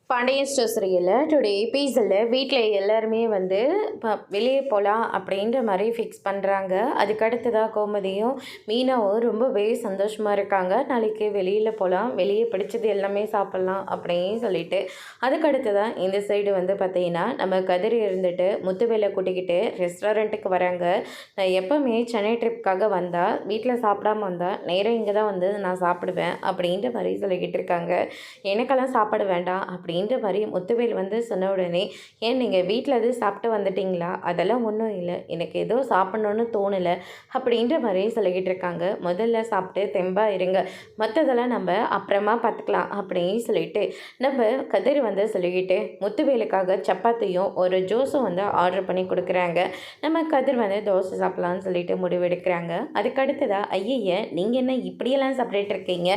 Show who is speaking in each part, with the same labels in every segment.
Speaker 1: Pandian store சீரியலில் today எபிசோடில் வீட்டில் எல்லாருமே வந்து இப்போ வெளியே போகலாம் அப்படின்ற மாதிரி ஃபிக்ஸ் பண்ணுறாங்க. அதுக்கடுத்ததாக கோமதியும் மீனாவும் ரொம்பவே சந்தோஷமாக இருக்காங்க. நாளைக்கு வெளியில் போகலாம், வெளியே பிடிச்சது எல்லாமே சாப்பிட்லாம் அப்படின்னு சொல்லிட்டு. அதுக்கடுத்ததான் இந்த சைடு வந்து பார்த்திங்கன்னா நம்ம கதிர் இருந்துட்டு முத்துவேலை கூட்டிக்கிட்டு ரெஸ்டாரண்ட்டுக்கு வராங்க. நான் எப்போவுமே சென்னை ட்ரிப்புக்காக வந்தால் வீட்டில் சாப்பிடாம வந்தால் நேராக இங்கே தான் வந்து நான் சாப்பிடுவேன் அப்படின்ற மாதிரி சொல்லிக்கிட்டு இருக்காங்க. எனக்கெல்லாம் சாப்பிட வேண்டாம் அப்படின்ற மாதிரி முத்துவேல் வந்து சொன்ன உடனே, ஏன் நீங்கள் வீட்டில் எது சாப்பிட்டு வந்துட்டிங்களா? அதெல்லாம் ஒன்றும் இல்லை, எனக்கு ஏதோ சாப்பிட்ணுன்னு தோணலை அப்படின்ற மாதிரி சொல்லிக்கிட்டு இருக்காங்க. முதல்ல சாப்பிட்டு தெம்பாக இருங்க, மற்றதெல்லாம் நம்ம அப்புறமா பார்த்துக்கலாம் அப்படின்னு சொல்லிட்டு நம்ம கதிர் வந்து சொல்லிக்கிட்டு முத்துவேலுக்காக சப்பாத்தியும் ஒரு ஜூஸும் வந்து ஆர்டர் பண்ணி கொடுக்குறாங்க. நம்ம கதிர் வந்து தோசை சாப்பிட்லான்னு சொல்லிட்டு முடிவெடுக்கிறாங்க. அதுக்கடுத்ததாக ஐய நீங்கள் என்ன இப்படியெல்லாம் சாப்பிட்டுட்டு இருக்கீங்க?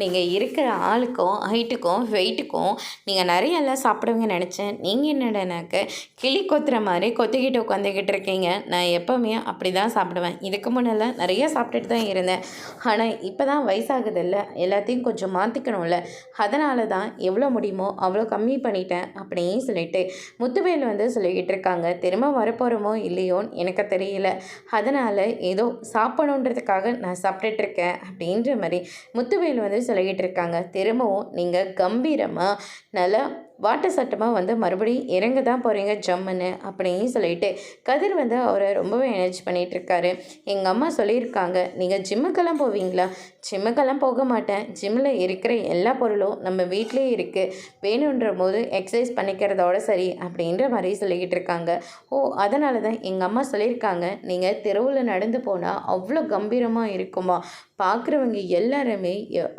Speaker 1: நீங்கள் இருக்கிற ஆளுக்கும் ஹைட்டுக்கும் வெயிட்டுக்கும் நீங்கள் நிறைய எல்லாம் சாப்பிடுவீங்கன்னு நினச்சேன். நீங்கள் என்னடனாக்க கிளி கொத்துற மாதிரி கொத்திக்கிட்டு உட்காந்துக்கிட்டு இருக்கீங்க. நான் எப்போவுமே அப்படி தான் சாப்பிடுவேன். இதுக்கு முன்னெல்லாம் நிறைய சாப்பிட்டுட்டு தான் இருந்தேன். ஆனால் இப்போ தான் வயசாகுதில்ல, எல்லாத்தையும் கொஞ்சம் மாற்றிக்கணும்ல, அதனால தான் எவ்வளோ முடியுமோ அவ்வளோ கம்மி பண்ணிட்டேன் அப்படின்னு சொல்லிட்டு முத்துவேல் வந்து சொல்லிக்கிட்டு இருக்காங்க. திரும்ப வரப்போகிறோமோ இல்லையோன்னு எனக்கு தெரியல, அதனால் ஏதோ சாப்பிடணுன்றதுக்காக நான் சாப்பிட்டுட்ருக்கேன் அப்படின்ற மாதிரி முத்துவேல் வந்து சொல்லிக்கிட்டு இருக்காங்க. திரும்பவும் நீங்கள் கம்பீரமாக நல்லா வாட்ட சட்டமாக வந்து மறுபடியும் இறங்க தான் போகிறீங்க ஜம்முன்னு அப்படின்னு சொல்லிட்டு கதிர் வந்து அவரை ரொம்பவே எனர்ஜி பண்ணிகிட்ருக்காரு. எங்கள் அம்மா சொல்லியிருக்காங்க, நீங்கள் ஜிம்முக்கெல்லாம் போவீங்களா? ஜிம்முக்கெல்லாம் போக மாட்டேன், ஜிம்மில் இருக்கிற எல்லா பொருளும் நம்ம வீட்டிலே இருக்குது, வேணுன்ற போது எக்ஸசைஸ் பண்ணிக்கிறதோட சரி அப்படின்ற மாதிரி சொல்லிக்கிட்டு இருக்காங்க. ஓ, அதனால தான் எங்கள் அம்மா சொல்லியிருக்காங்க, நீங்கள் தெருவில் நடந்து போனால் அவ்வளோ கம்பீரமாக இருக்குமா, பார்க்குறவங்க எல்லாருமே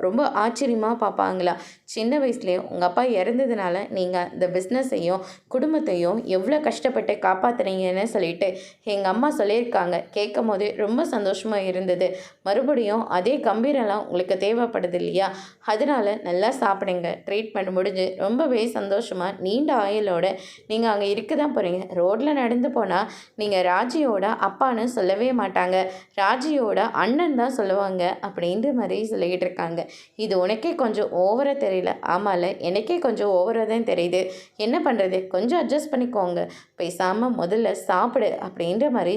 Speaker 1: ரொம்ப ஆச்சரியமாக பார்ப்பாங்களா. சின்ன வயசுலேயே உங்கள் அப்பா இறந்ததுனால நீங்கள் இந்த பிஸ்னஸையும் குடும்பத்தையும் எவ்வளோ கஷ்டப்பட்டு காப்பாற்றுறீங்கன்னு சொல்லிட்டு எங்கள் அம்மா சொல்லியிருக்காங்க. கேட்கும் போது ரொம்ப சந்தோஷமாக இருந்தது. மறுபடியும் அதே கம்பீரம்லாம் உங்களுக்கு தேவைப்படுது இல்லையா? அதனால் நல்லா சாப்பிடுங்க. ட்ரீட்மெண்ட் முடிஞ்சு ரொம்பவே சந்தோஷமாக நீண்ட ஆயுளோட நீங்கள் அங்கே இருக்க தான் போகிறீங்க. ரோட்டில் நடந்து போனால் நீங்கள் ராஜியோட அப்பான்னு சொல்லவே மாட்டாங்க, ராஜியோட அண்ணன் தான் சொல்லுவாங்க அப்படின்ற மாதிரி சொல்லிக்கிட்டு இருக்காங்க. இது உனக்கே கொஞ்சம் ஓவராக தெரியல? ஆமாம்ல, எனக்கே கொஞ்சம் ஓவராக தான் தெரியுது. என்ன பண்ணுறது, கொஞ்சம் அட்ஜஸ்ட் பண்ணிக்கோங்க, பேசாமல் முதல்ல சாப்பிடு அப்படின்ற மாதிரி.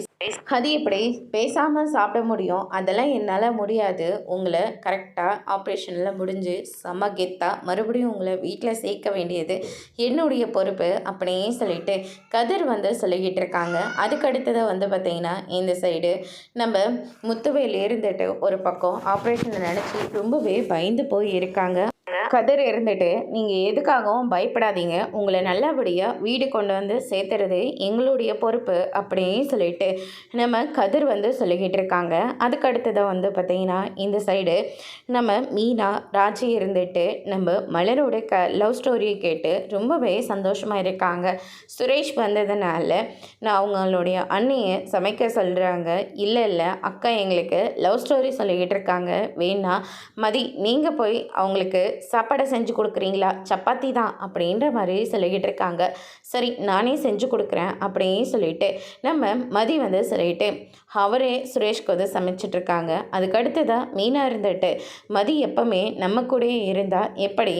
Speaker 1: அது எப்படி பேசாமல் சாப்பிட முடியும்? அதெல்லாம் என்னால் முடியாது. உங்களை கரெக்டாக ஆப்ரேஷனில் முடிஞ்சு செம்ம கெத்தாக மறுபடியும் உங்களை வீட்டில் சேர்க்க வேண்டியது என்னுடைய பொறுப்பு அப்படின்னு சொல்லிட்டு கதிர் வந்து சொல்லிக்கிட்டு இருக்காங்க. அதுக்கடுத்ததை வந்து பார்த்திங்கன்னா இந்த சைடு நம்ம முத்துவேல் இருந்துட்டு ஒரு பக்கம் ஆப்ரேஷனை நினச்சி ரொம்பவே பயந்து போய் இருக்காங்க. கதிர் இருந்துட்டு, நீங்கள் எதுக்காகவும் பயப்படாதீங்க, உங்களை நல்லபடியாக வீடு கொண்டு வந்து சேர்த்துறது எங்களுடைய பொறுப்பு அப்படின்னு சொல்லிட்டு நம்ம கதிர் வந்து சொல்லிக்கிட்டு இருக்காங்க. அதுக்கடுத்ததாக வந்து பார்த்திங்கன்னா இந்த சைடு நம்ம மீனா ராஜி இருந்துட்டு நம்ம மலரோட லவ் ஸ்டோரியை கேட்டு ரொம்பவே சந்தோஷமாக இருக்காங்க. சுரேஷ் வந்ததுனால நான் அவங்களுடைய அண்ணியை சமைக்க சொல்கிறாங்க. இல்லை அக்கா எங்களுக்கு லவ் ஸ்டோரி சொல்லிக்கிட்டு இருக்காங்க, வேணா மதி நீங்கள் போய் அவங்களுக்கு சாப்பாடை செஞ்சு கொடுக்குறீங்களா? சப்பாத்தி தான் அப்படின்ற மாதிரி சொல்லிக்கிட்டு இருக்காங்க. சரி, நானே செஞ்சு கொடுக்குறேன் அப்படின்னு சொல்லிட்டு நம்ம மதி வந்து சொல்லிட்டு அவரே சுரேஷ்க்கு வந்து சமைச்சிட்ருக்காங்க. அதுக்கடுத்ததாக மீனா இருந்துட்டு மதி எப்பவுமே நம்ம கூடயே இருந்தால் எப்படி,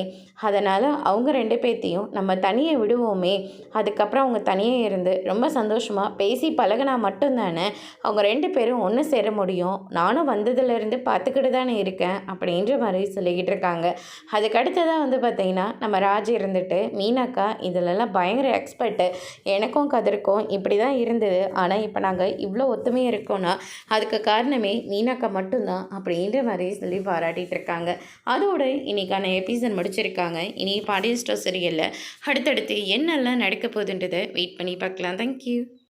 Speaker 1: அதனால் அவங்க ரெண்டு பேர்த்தையும் நம்ம தனியே விடுவோமே, அதுக்கப்புறம் அவங்க தனியே இருந்து ரொம்ப சந்தோஷமாக பேசி பழகினா மட்டும்தானே அவங்க ரெண்டு பேரும் ஒன்று சேர முடியும். நானும் வந்ததுலேருந்து பார்த்துக்கிட்டு தானே இருக்கேன் அப்படின்ற மாதிரி சொல்லிக்கிட்டு இருக்காங்க. அதுக்கடுத்ததாக வந்து பார்த்திங்கன்னா நம்ம ராஜி இருந்துட்டு மீனாக்கா இதிலெல்லாம் பயங்கர எக்ஸ்பர்ட்டு, எனக்கும் கதிர்க்கும் இப்படி தான் இருந்தது, ஆனால் இப்போ நாங்கள் இவ்வளோ ஒத்துமையாக இருக்கோன்னா அதுக்கு காரணமே மீனாக்கா மட்டும்தான் அப்படின்ற மாதிரி சொல்லி பாராட்டிகிட்டு இருக்காங்க. அதோடு இன்றைக்கான எபிசோட் முடிச்சிருக்காங்க. இனி பாண்டியன் ஸ்டோர் சீரியலில் அடுத்தடுத்து என்னெல்லாம் நடக்க போகுதுன்றதை வெயிட் பண்ணி பார்க்கலாம். தேங்க்யூ.